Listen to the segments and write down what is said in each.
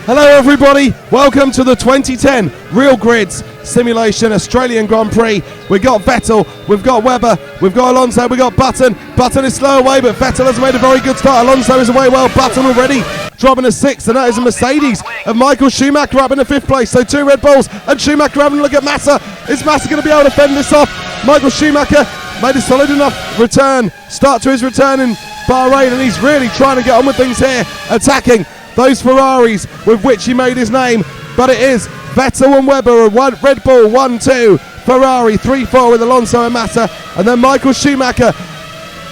Hello everybody, welcome to the 2010 Real Grids Simulation Australian Grand Prix. We've got Vettel, we've got Webber, we've got Alonso, we've got Button. Button is slow away, but Vettel has made a very good start. Alonso is away well, Button already dropping a 6th, and that is a Mercedes of Michael Schumacher up in the 5th place. So 2 Red Bulls, and Schumacher having a look at Massa. Is Massa going to be able to fend this off? Michael Schumacher made a solid enough start to his return in Bahrain, and he's really trying to get on with things here, attacking those Ferraris with which he made his name. But it is Vettel and Webber, Red Bull 1-2, Ferrari 3-4 with Alonso and Massa, and then Michael Schumacher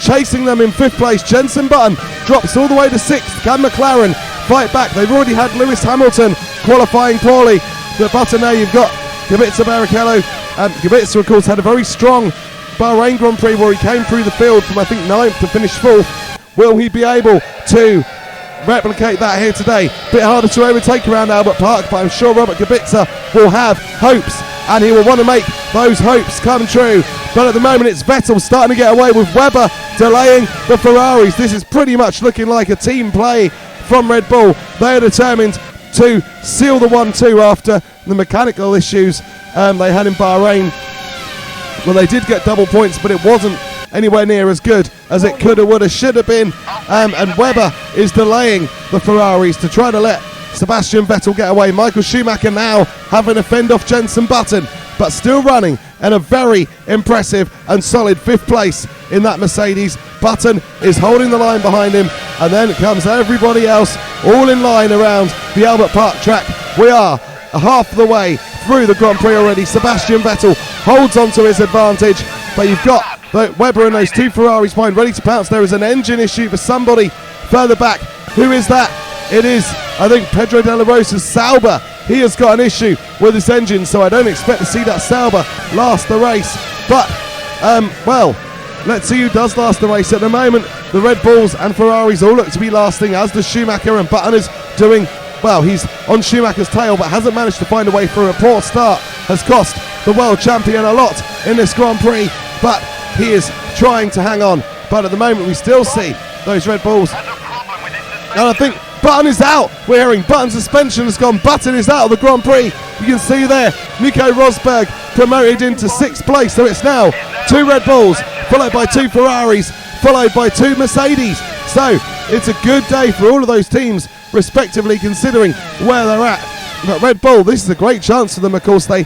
chasing them in 5th place. Jensonbutton drops all the way to 6th. Can McLaren fight back? They've already had Lewis Hamilton qualifying poorly. But Button now, you've got Kubica Barrichello, and Kubica of course had a very strong Bahrain Grand Prix where he came through the field from I think 9th to finish 4th. Will he be able to replicate that here today? Bit harder to overtake around Albert Park, but I'm sure Robert Kubica will have hopes, and he will want to make those hopes come true. But at the moment it's Vettel starting to get away, with Webber delaying the Ferraris. This is pretty much looking like a team play from Red Bull. They are determined to seal the 1-2 after the mechanical issues they had in Bahrain. Well, they did get double points, but it wasn't anywhere near as good as it could have, would have, should have been. And Webber is delaying the Ferraris to try to let Sebastian Vettel get away. Michael Schumacher now having to fend off Jensonbutton, but still running in a very impressive and solid 5th place in that Mercedes. Button is holding the line behind him, and then comes everybody else all in line around the Albert Park track. We are half the way through the Grand Prix already. Sebastian Vettel holds on to his advantage, but you've got Webber and those 2 Ferraris behind, ready to pounce. There is an engine issue for somebody further back. Who is that? It is, I think, Pedro de la Rosa's Sauber. He has got an issue with his engine, so I don't expect to see that Sauber last the race. But, well, let's see who does last the race. At the moment, the Red Bulls and Ferraris all look to be lasting, as does Schumacher, and Button is doing well. He's on Schumacher's tail, but hasn't managed to find a way through. A poor start has cost the world champion a lot in this Grand Prix, but he is trying to hang on. But at the moment we still see those Red Bulls, and I think Button is out. We're hearing Button's suspension has gone. Button is out of the Grand Prix. You can see there Nicorosberg promoted into 6th place, so it's now 2 Red Bulls followed by 2 Ferraris followed by 2 Mercedes. So it's a good day for all of those teams respectively, considering where they're at. But Red Bull, this is a great chance for them. Of course, they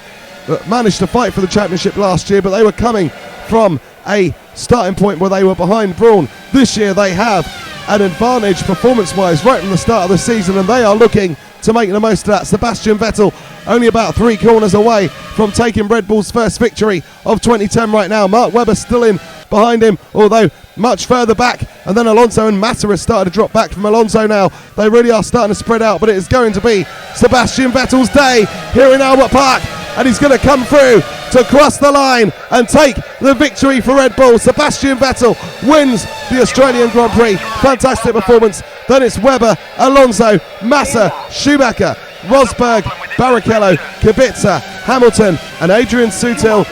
managed to fight for the championship last year, but they were coming from a starting point where they were behind Brawn. This year they have an advantage performance-wise right from the start of the season, and they are looking to make the most of that. Sebastian Vettel only about 3 corners away from taking Red Bull's first victory of 2010 right now. Mark Webber still in behind him, although much further back, and then Alonso and Massa has started to drop back from Alonso now. They really are starting to spread out, but it is going to be Sebastian Vettel's day here in Albert Park, and he's going to come through to cross the line and take the victory for Red Bull. Sebastian Vettel wins the Australian Grand Prix. Fantastic performance. Then it's Webber, Alonso, Massa, Schumacher, Rosberg, Barrichello, Kubica, Hamilton and Adrian Sutil.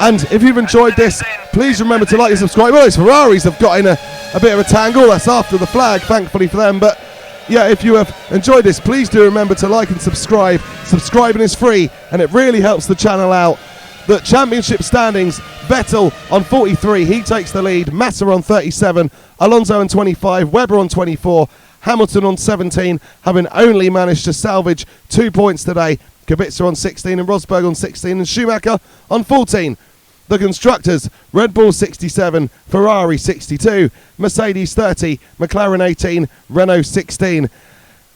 And if you've enjoyed this, please remember to like and subscribe. Well, those Ferraris have got in a bit of a tangle. That's after the flag, thankfully for them. But yeah, if you have enjoyed this, please do remember to like and subscribe. Subscribing is free, and it really helps the channel out. The championship standings, Vettel on 43, he takes the lead. Massa on 37, Alonso on 25, Webber on 24, Hamilton on 17, having only managed to salvage 2 points today. Kubica on 16 and Rosberg on 16 and Schumacher on 14. The constructors, Red Bull 67, Ferrari 62, Mercedes 30, McLaren 18, Renault 16.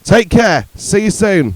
Take care. See you soon.